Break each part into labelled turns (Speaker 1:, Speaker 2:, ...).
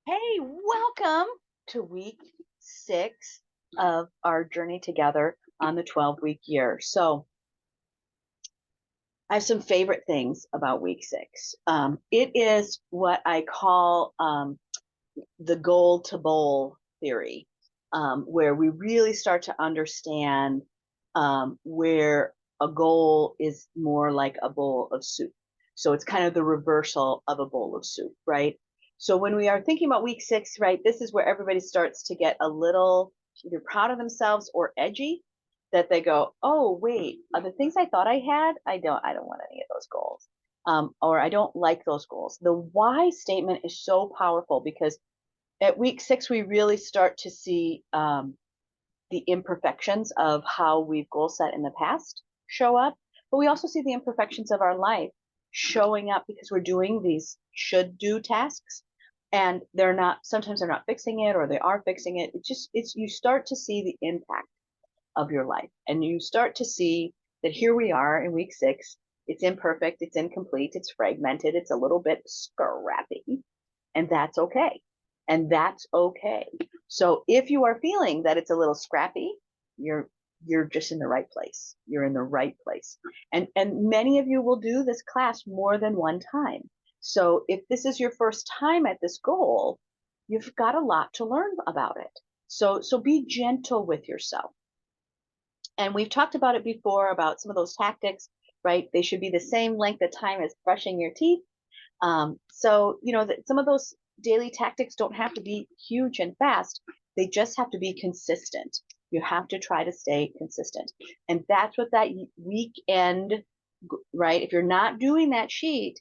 Speaker 1: Hey, welcome to week 6 of our journey together on the 12-week year. So, I have some favorite things about week 6. It is what I call the goal to bowl theory, where we really start to understand where a goal is more like a bowl of soup. So it's kind of the reversal of a bowl of soup, right? So when we are thinking about week 6, right, this is where everybody starts to get a little either proud of themselves or edgy, that they go, oh, wait, the things I thought I had, I don't want any of those goals. Or I don't like those goals. The why statement is so powerful because at week 6, we really start to see the imperfections of how we've goal set in the past show up, but we also see the imperfections of our life showing up because we're doing these should do tasks and sometimes they're not fixing it or they are fixing it. It's you start to see the impact of your life and you start to see that here we are in week 6. It's imperfect, it's incomplete, it's fragmented, it's a little bit scrappy, and that's okay. And that's okay. So if you are feeling that it's a little scrappy, you're just in the right place. You're in the right place. And many of you will do this class more than one time. So if this is your first time at this goal, you've got a lot to learn about it. So be gentle with yourself. And we've talked about it before about some of those tactics, right? They should be the same length of time as brushing your teeth. Some of those daily tactics don't have to be huge and fast. They just have to be consistent. You have to try to stay consistent. And that's what that weekend, right? If you're not doing that sheet,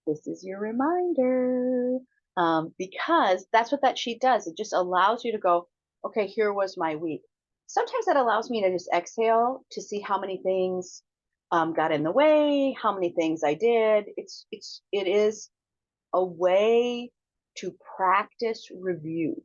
Speaker 1: this is your reminder. Because that's what that sheet does. It just allows you to go, okay, here was my week. Sometimes that allows me to just exhale to see how many things got in the way, how many things I did. It is a way to practice review.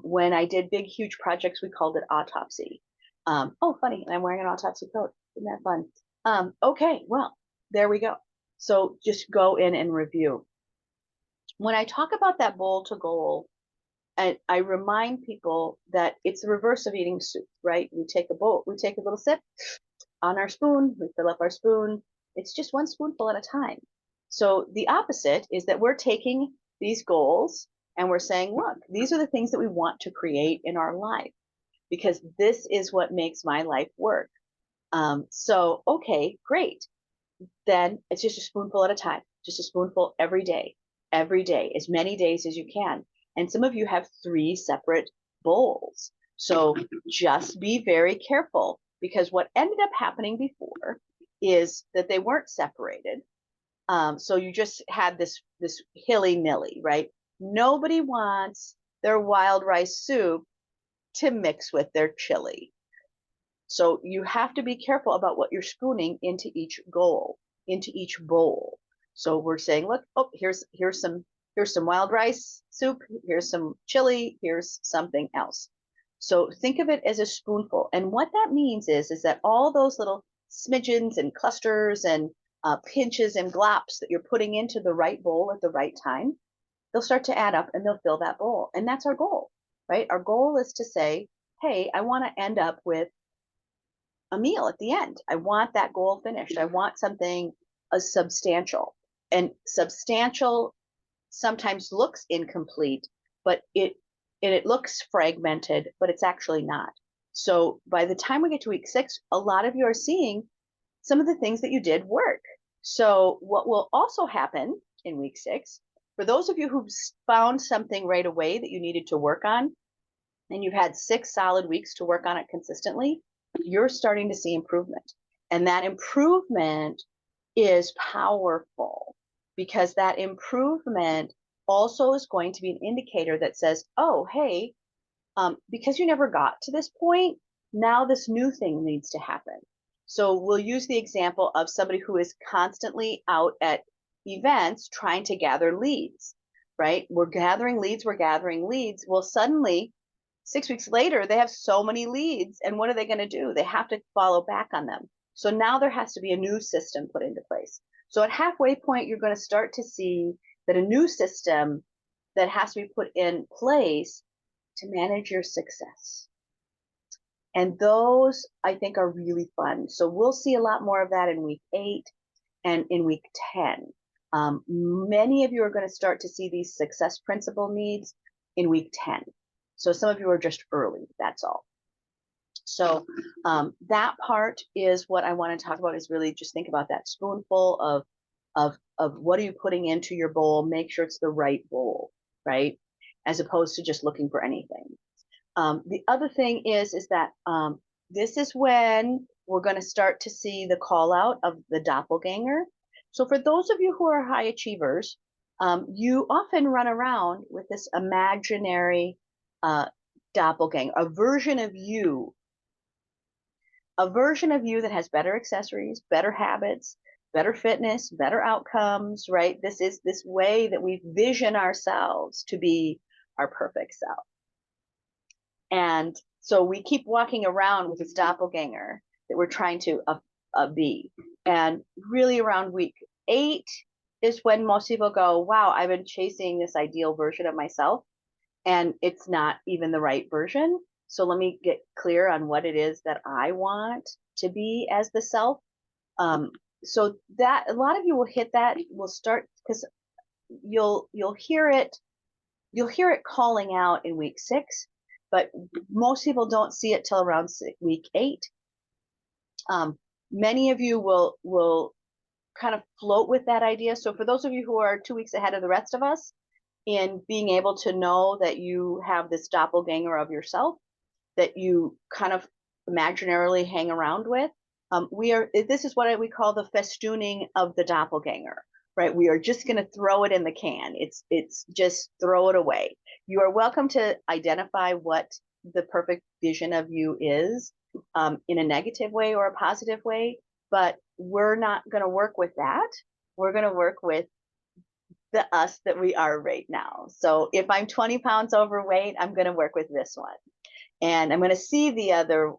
Speaker 1: When I did big, huge projects, we called it autopsy. Oh, funny, I'm wearing an autopsy coat. Isn't that fun? Okay, well, there we go. So just go in and review. When I talk about that bowl to goal, I remind people that it's the reverse of eating soup, right? We take a little sip on our spoon, we fill up our spoon. It's just one spoonful at a time. So the opposite is that we're taking these goals and we're saying, look, these are the things that we want to create in our life because this is what makes my life work. Okay, great. Then it's just a spoonful at a time, just a spoonful every day, as many days as you can. And some of you have 3 separate bowls. So just be very careful because what ended up happening before is that they weren't separated. So you just had this hilly nilly, right? Nobody wants their wild rice soup to mix with their chili. So you have to be careful about what you're spooning into each goal, into each bowl. So we're saying, look, oh, here's some wild rice soup, here's some chili, here's something else. So think of it as a spoonful. And what that means is that all those little smidgens and clusters and pinches and glops that you're putting into the right bowl at the right time, they'll start to add up and they'll fill that bowl. And that's our goal, right? Our goal is to say, hey, I want to end up with a meal at the end. I want that goal finished. I want something substantial. And substantial sometimes looks incomplete, but it looks fragmented, but it's actually not. So by the time we get to week 6, a lot of you are seeing some of the things that you did work. So what will also happen in week 6, for those of you who've found something right away that you needed to work on, and you've had 6 solid weeks to work on it consistently, you're starting to see improvement. And that improvement is powerful because that improvement also is going to be an indicator that says, oh, hey, because you never got to this point, now this new thing needs to happen. So we'll use the example of somebody who is constantly out at events trying to gather leads, right? We're gathering leads, we're gathering leads. Well, suddenly 6 weeks later, they have so many leads. And what are they going to do? They have to follow back on them. So now there has to be a new system put into place. So at halfway point, you're going to start to see that a new system that has to be put in place to manage your success. And those I think are really fun. So we'll see a lot more of that in week 8 and in week 10. Many of you are going to start to see these success principle needs in week 10. So some of you are just early, that's all. So that part is what I want to talk about, is really just think about that spoonful of what are you putting into your bowl. Make sure it's the right bowl, right? As opposed to just looking for anything. The other thing is that this is when we're going to start to see the call out of the doppelganger. So for those of you who are high achievers, you often run around with this imaginary doppelganger, a version of you that has better accessories, better habits, better fitness, better outcomes, right? This is this way that we vision ourselves to be our perfect self. And so we keep walking around with this doppelganger that we're trying to be. And really around week 8 is when most people go, wow, I've been chasing this ideal version of myself, and it's not even the right version. So let me get clear on what it is that I want to be as the self. So that a lot of you will hit that, will start, because you'll hear it calling out in week 6, but most people don't see it till around week 8. Many of you will kind of float with that idea. So for those of you who are 2 weeks ahead of the rest of us in being able to know that you have this doppelganger of yourself that you kind of imaginarily hang around with, this is what we call the festooning of the doppelganger, right? We are just going to throw it in the can. It's just throw it away. You are welcome to identify what the perfect vision of you is, in a negative way or a positive way, but we're not going to work with that. We're going to work with the us that we are right now. So if I'm 20 pounds overweight, I'm going to work with this one. And I'm going to see the other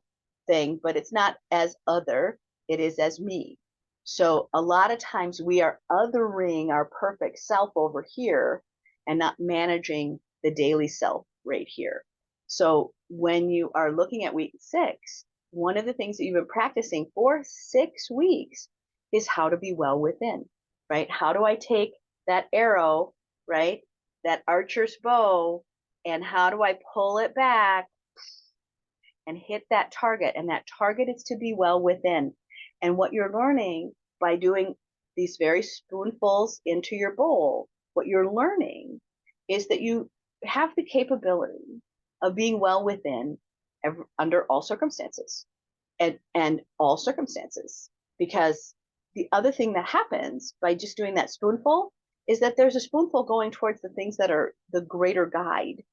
Speaker 1: thing, but it's not as other, it is as me. So a lot of times we are othering our perfect self over here and not managing the daily self right here. So when you are looking at week 6, one of the things that you've been practicing for 6 weeks is how to be well within, right? How do I take that arrow, right? That archer's bow, and how do I pull it back and hit that target? And that target is to be well within. And what you're learning by doing these very spoonfuls into your bowl, what you're learning is that you have the capability of being well within under all circumstances and all circumstances. Because the other thing that happens by just doing that spoonful is that there's a spoonful going towards the things that are the greater guide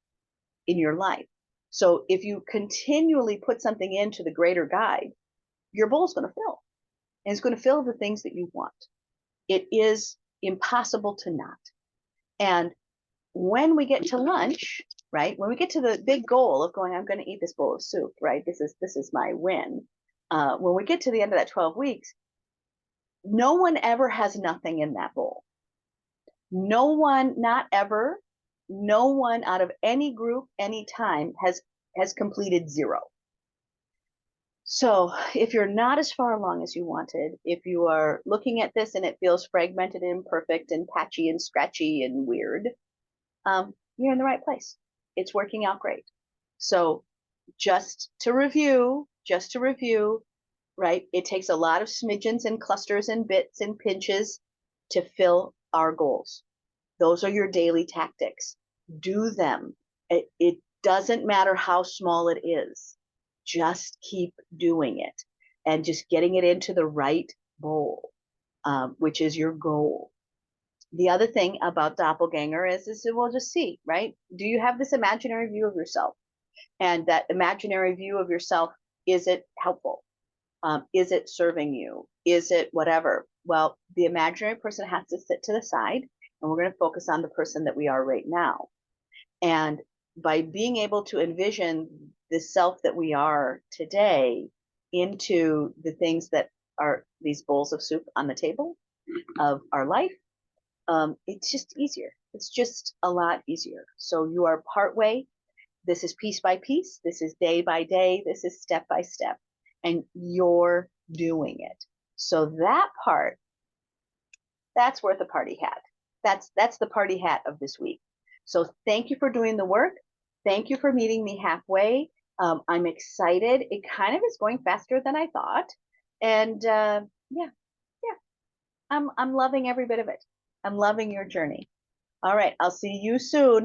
Speaker 1: in your life. So if you continually put something into the greater guide, your bowl is going to fill. And it's going to fill the things that you want. It is impossible to not. And when we get to lunch, right, when we get to the big goal of going, I'm going to eat this bowl of soup, right, this is my win. When we get to the end of that 12 weeks, no one ever has nothing in that bowl. No one, not ever, no one out of any group, any time has completed 0. So if you're not as far along as you wanted, if you are looking at this and it feels fragmented and imperfect and patchy and scratchy and weird, you're in the right place. It's working out great. So just to review, right? It takes a lot of smidgens and clusters and bits and pinches to fill our goals. Those are your daily tactics. Do them. It doesn't matter how small it is. Just keep doing it and just getting it into the right bowl, which is your goal. The other thing about doppelganger is we'll just see, right? Do you have this imaginary view of yourself? And that imaginary view of yourself, is it helpful? Is it serving you? Is it whatever? Well, the imaginary person has to sit to the side, and we're going to focus on the person that we are right now. And by being able to envision the self that we are today into the things that are these bowls of soup on the table of our life, it's just easier. It's just a lot easier. So you are part way. This is piece by piece. This is day by day. This is step by step. And you're doing it. So that part, that's worth a party hat. That's the party hat of this week. So thank you for doing the work. Thank you for meeting me halfway. I'm excited. It kind of is going faster than I thought. And yeah, yeah, I'm loving every bit of it. I'm loving your journey. All right, I'll see you soon.